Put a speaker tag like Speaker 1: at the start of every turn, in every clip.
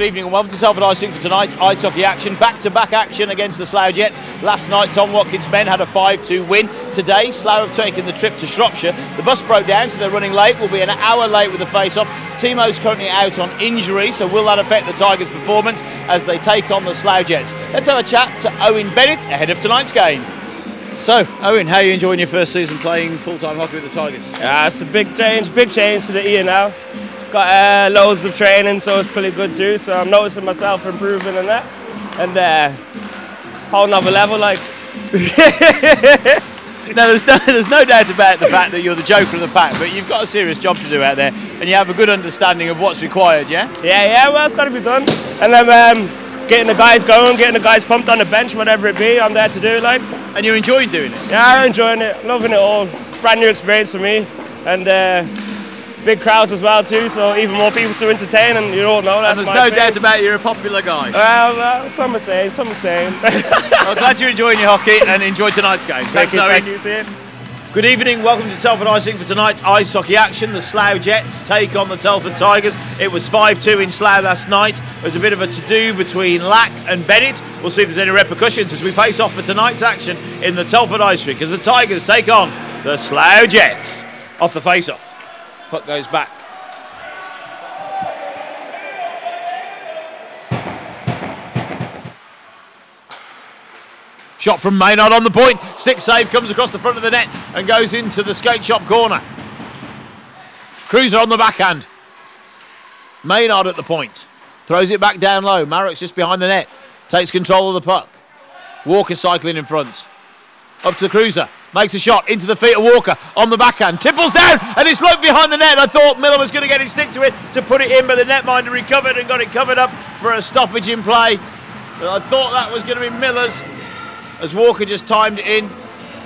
Speaker 1: Good evening and welcome to Telford Tigers for tonight's ice hockey action. Back-to-back action against the Slough Jets. Last night, Tom Watkins' men had a 5-2 win. Today, Slough have taken the trip to Shropshire. The bus broke down, so they're running late. We'll be an hour late with the face-off. Timo's currently out on injury, so will that affect the Tigers' performance as they take on the Slough Jets? Let's have a chat to Owen Bennett ahead of tonight's game. So, Owen, how are you enjoying your first season playing full-time hockey with the Tigers?
Speaker 2: Yeah, it's a big change to the year now. Got loads of training, so it's pretty good too. So I'm noticing myself improving in that, and whole nother level. Like,
Speaker 1: now there's no doubt about the fact that you're the joker of the pack, but you've got a serious job to do out there, and you have a good understanding of what's required. Yeah.
Speaker 2: Yeah. Well, it's got to be done, and then getting the guys going, getting the guys pumped on the bench, whatever it be, I'm there to do. Like,
Speaker 1: and you're enjoying doing it.
Speaker 2: Yeah, I'm enjoying it, loving it all. It's a brand new experience for me, and. Big crowds as well too, so even more people to entertain, and you don't know. That's
Speaker 1: and there's no doubt about it, you're a popular guy.
Speaker 2: Well, some are saying.
Speaker 1: I'm glad you're enjoying your hockey and enjoy tonight's game. Thanks, Owen.
Speaker 2: Thank you, see you.
Speaker 1: Good evening, welcome to Telford Icing for tonight's ice hockey action. The Slough Jets take on the Telford Tigers. It was 5-2 in Slough last night. There's a bit of a to-do between Lack and Bennett. We'll see if there's any repercussions as we face off for tonight's action in the Telford Ice Rink as the Tigers take on the Slough Jets. Off the face-off. Puck goes back. Shot from Maynard on the point. Stick save comes across the front of the net and goes into the skate shop corner. Cruiser on the backhand. Maynard at the point. Throws it back down low. Marrick's just behind the net. Takes control of the puck. Walker cycling in front. Up to Cruiser. Makes a shot into the feet of Walker on the backhand. Tipples down and it's looked behind the net. I thought Miller was going to get his stick to it to put it in, but the netminder recovered and got it covered up for a stoppage in play. But I thought that was going to be Miller's as Walker just timed it in,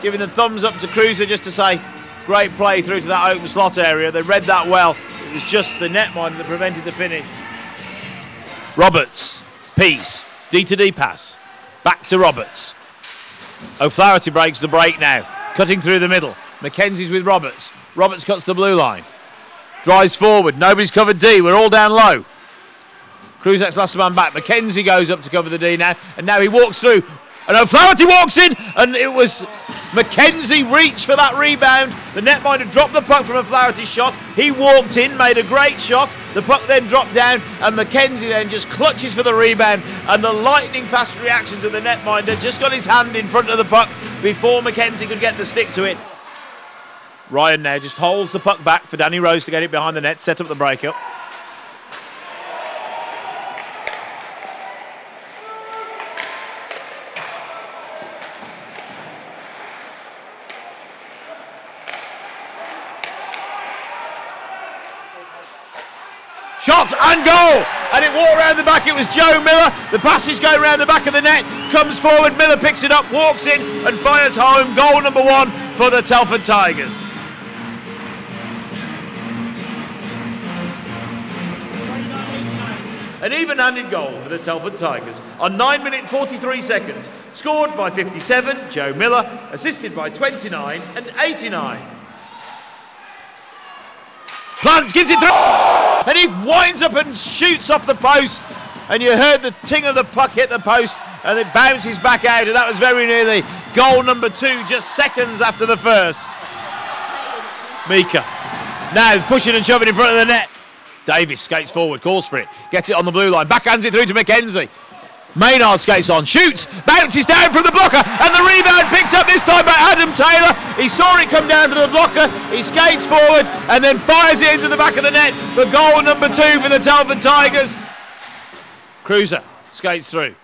Speaker 1: giving the thumbs up to Cruiser just to say, great play through to that open slot area. They read that well. It was just the netminder that prevented the finish. Roberts, Peace, D-to-D pass. Back to Roberts. O'Flaherty breaks the break now. Cutting through the middle. Mackenzie's with Roberts. Roberts cuts the blue line. Drives forward. Nobody's covered D. We're all down low. Kruzak's last man back. Mackenzie goes up to cover the D now. And now he walks through. And O'Flaherty walks in. And it was Mackenzie reached for that rebound. The netminder dropped the puck from O'Flaherty's shot. He walked in, made a great shot. The puck then dropped down. And Mackenzie then just clutches for the rebound. And the lightning fast reactions of the netminder just got his hand in front of the puck before Mackenzie could get the stick to it. Ryan now just holds the puck back for Danny Rose to get it behind the net, set up the breakup. Shot and goal! And it walked around the back. It was Joe Miller. The passes go around the back of the net. Comes forward. Miller picks it up, walks in and fires home. Goal number 1 for the Telford Tigers. An even-handed goal for the Telford Tigers on 9 minutes 43 seconds. Scored by 57, Joe Miller. Assisted by 29 and 89. Plant gives it through, and he winds up and shoots off the post, and you heard the ting of the puck hit the post, and it bounces back out, and that was very nearly goal number 2, just seconds after the first. Mika now pushing and shoving in front of the net. Davis skates forward, calls for it, gets it on the blue line, backhands it through to Mackenzie. Maynard skates on, shoots, bounces down from the blocker, and the rebound picked up this time by Adam Taylor. He saw it come down to the blocker, he skates forward and then fires it into the back of the net for goal number 2 for the Telford Tigers. Cruiser skates through.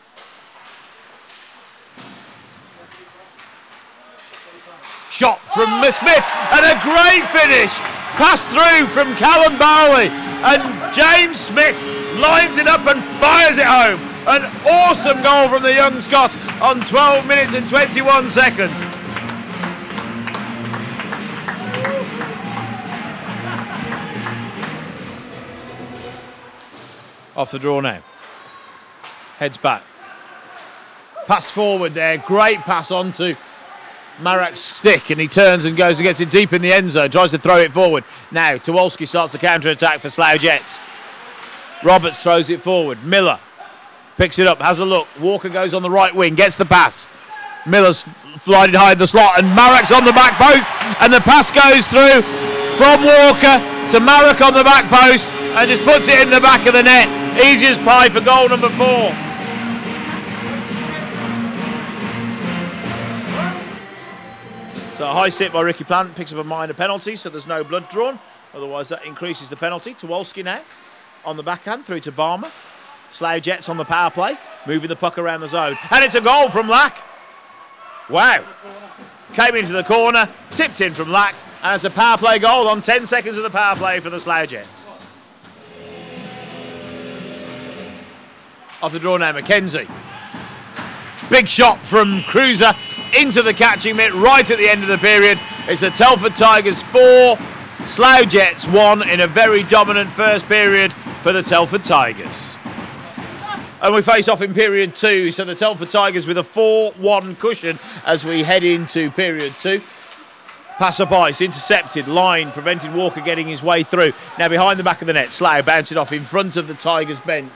Speaker 1: Shot from Smith and a great finish. Pass through from Callum Bowley and James Smith lines it up and fires it home. An awesome goal from the young Scot on 12 minutes and 21 seconds. Off the draw now. Heads back. Pass forward there. Great pass onto Marak's stick, and he turns and goes and gets it deep in the end zone. Tries to throw it forward. Now Tawolski starts the counter-attack for Slough Jets. Roberts throws it forward. Miller picks it up, has a look. Walker goes on the right wing, gets the pass. Miller's sliding high in the slot, and Marrick's on the back post, and the pass goes through from Walker to Marrick on the back post, and just puts it in the back of the net. Easy as pie for goal number 4. So a high stick by Ricky Plant picks up a minor penalty, so there's no blood drawn. Otherwise that increases the penalty. Towalski now on the backhand through to Barmer. Slough Jets on the power play, moving the puck around the zone. And it's a goal from Lack. Wow. Came into the corner, tipped in from Lack, and it's a power play goal on 10 seconds of the power play for the Slough Jets. Off the draw now, Mackenzie. Big shot from Cruiser into the catching mitt right at the end of the period. It's the Telford Tigers 4, Slough Jets 1 in a very dominant first period for the Telford Tigers. And we face off in period 2, so the Telford Tigers with a 4-1 cushion as we head into period 2. Pass up ice, intercepted, line, prevented Walker getting his way through. Now behind the back of the net, Slough bounce it off in front of the Tigers bench.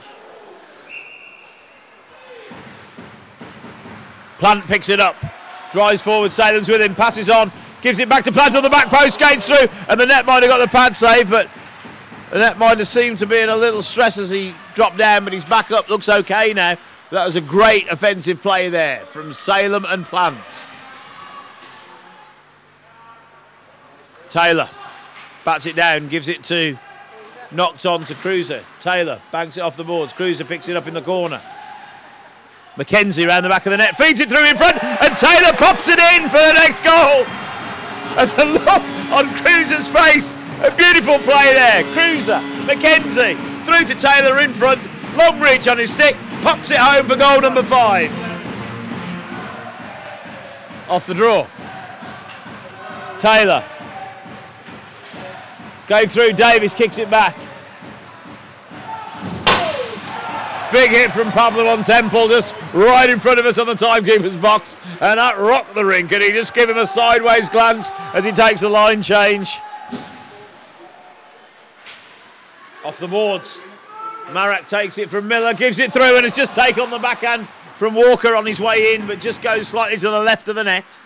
Speaker 1: Plant picks it up, drives forward, Salem's with him, passes on, gives it back to Plant on the back post, skates through, and the netminder got the pad save, but the netminder seemed to be in a little stress as he dropped down, but he's back up, looks okay now. That was a great offensive play there from Salem and Plant. Taylor bats it down, gives it to, knocked on to Cruiser. Taylor banks it off the boards, Cruiser picks it up in the corner. Mackenzie round the back of the net, feeds it through in front, and Taylor pops it in for the next goal. And the look on Cruiser's face, a beautiful play there. Cruiser, Mackenzie, through to Taylor in front, long reach on his stick, pops it home for goal number 5. Off the draw. Taylor. Going through, Davis kicks it back. Big hit from Pablo on Temple, just right in front of us on the timekeeper's box, and that rocked the rink, and he just gave him a sideways glance as he takes a line change. Off the boards, Marek takes it from Miller, gives it through, and it's just taken on the backhand from Walker on his way in, but just goes slightly to the left of the net.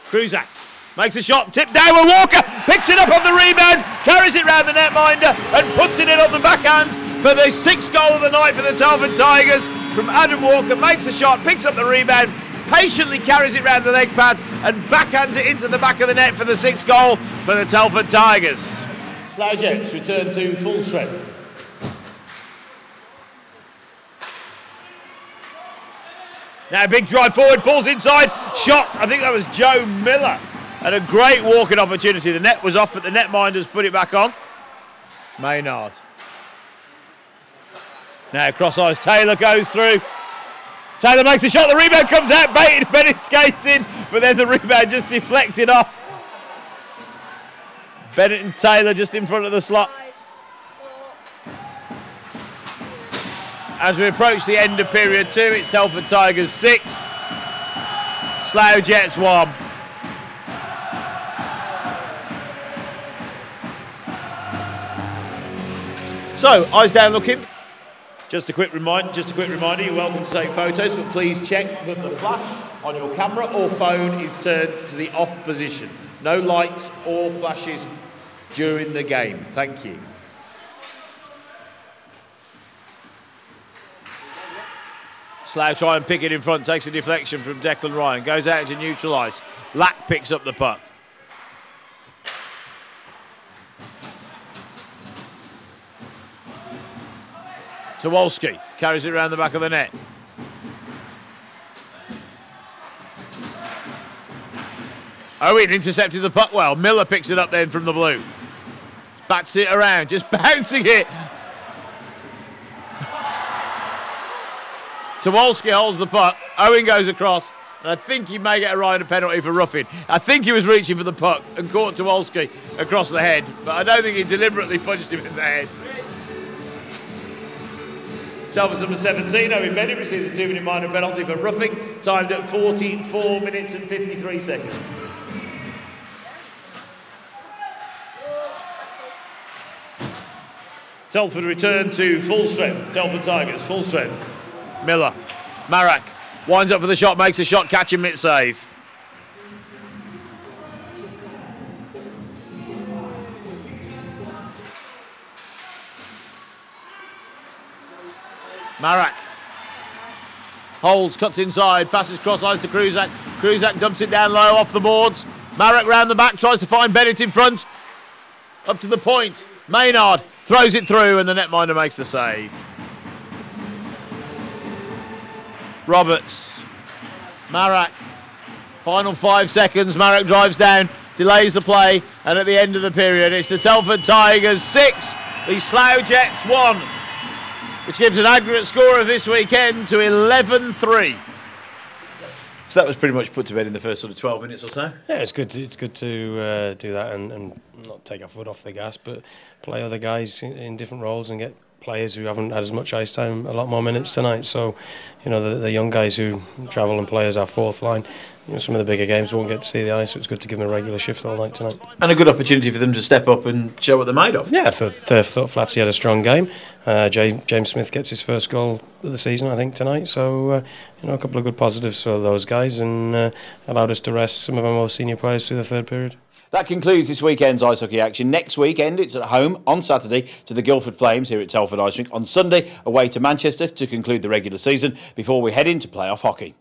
Speaker 1: Kruzak makes a shot, tipped down with Walker, picks it up on the rebound, carries it round the netminder and puts it in on the backhand for the 6th goal of the night for the Telford Tigers from Adam Walker. Makes the shot, picks up the rebound, patiently carries it round the leg pad and backhands it into the back of the net for the 6th goal for the Telford Tigers. Slough Jets return to full strength. Now big drive forward, balls inside, shot, I think that was Joe Miller. And a great walking opportunity. The net was off, but the netminders put it back on. Maynard. Now cross eyes, Taylor goes through. Taylor makes a shot, the rebound comes out, Bennett skates in, but then the rebound just deflected off. Bennett and Taylor just in front of the slot. As we approach the end of period 2, it's Telford Tigers 6, Slough Jets 1. So, eyes down looking. Just a quick reminder, you're welcome to take photos, but please check that the flash on your camera or phone is turned to the off position. No lights or flashes during the game. Thank you. Slough try and pick it in front, takes a deflection from Declan Ryan, goes out into neutral ice. Lack picks up the puck. Towalski carries it around the back of the net. Owen intercepted the puck well. Miller picks it up then from the blue. Bats it around, just bouncing it. Towalski holds the puck. Owen goes across, and I think he may get a Ryder penalty for roughing. I think he was reaching for the puck and caught Towalski across the head, but I don't think he deliberately punched him in the head. Telford's number 17, Owen Bennett, receives a 2-minute minor penalty for roughing, timed at 44 minutes and 53 seconds. Telford return to full strength. Telford Tigers, full strength. Miller. Marak winds up for the shot, makes a shot, catch and mitt save. Marak holds, cuts inside, passes cross eyes to Kruzak. Kruzak dumps it down low off the boards. Marak round the back, tries to find Bennett in front. Up to the point. Maynard throws it through and the netminder makes the save. Roberts. Marak. Final 5 seconds. Marak drives down, delays the play, and at the end of the period, it's the Telford Tigers 6, the Slough Jets 1, which gives an aggregate score of this weekend to 11-3. So that was pretty much put to bed in the first sort of 12 minutes or so.
Speaker 2: Yeah, it's good. It's good to do that and not take our foot off the gas, but play other guys in different roles and get players who haven't had as much ice time a lot more minutes tonight. So, you know, the young guys who travel and play as our fourth line, you know, some of the bigger games won't get to see the ice, so it's good to give them a regular shift all night tonight.
Speaker 1: And a good opportunity for them to step up and show what they're made of.
Speaker 2: Yeah, I thought Flatsy had a strong game. James Smith gets his first goal of the season, I think, tonight. So, you know, a couple of good positives for those guys and allowed us to rest some of our more senior players through the third period.
Speaker 1: That concludes this weekend's ice hockey action. Next weekend, it's at home on Saturday to the Guildford Flames here at Telford Ice Rink. On Sunday, away to Manchester to conclude the regular season before we head into playoff hockey.